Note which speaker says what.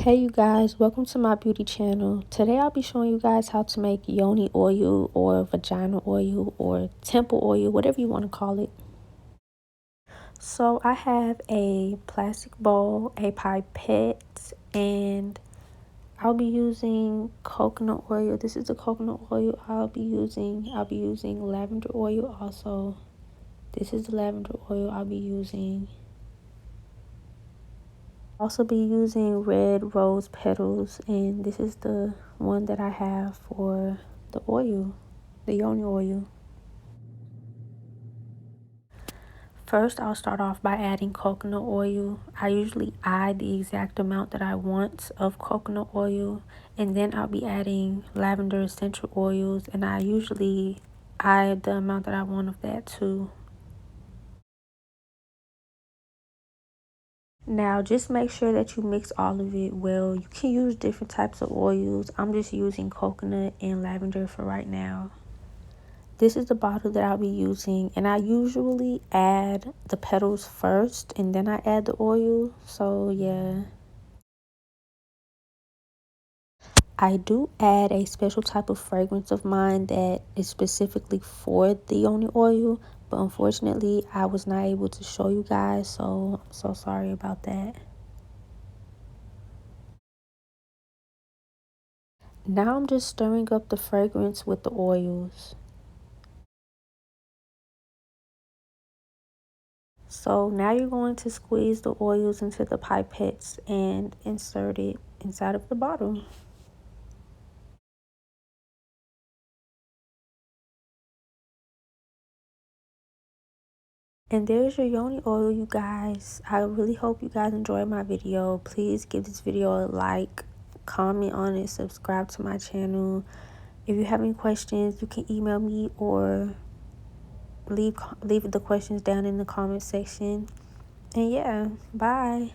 Speaker 1: Hey you guys, welcome to my beauty channel. Today I'll be showing you guys how to make yoni oil or vagina oil or temple oil, whatever you want to call it. So I have a plastic bowl, a pipette, and I'll be using coconut oil. This is the coconut oil I'll be using. I'll be using lavender oil also. This is the lavender oil I'll be using. Also be using red rose petals, and this is the one that I have for the oil, the yoni oil. First, I'll start off by adding coconut oil. I usually add the exact amount that I want of coconut oil, and then I'll be adding lavender essential oils, and I usually add the amount that I want of that too. Now, just make sure that you mix all of it well. You can use different types of oils. I'm just using coconut and lavender for right now. This is the bottle that I'll be using, and I usually add the petals first and then I add the oil. So yeah, I do add a special type of fragrance of mine that is specifically for the yoni oil, but unfortunately I was not able to show you guys, so I'm so sorry about that. Now I'm just stirring up the fragrance with the oils. So now you're going to squeeze the oils into the pipettes and insert it inside of the bottle. And there's your yoni oil, you guys. I really hope you guys enjoyed my video. Please give this video a like, comment on it, subscribe to my channel. If you have any questions, you can email me or leave the questions down in the comment section. And yeah, bye.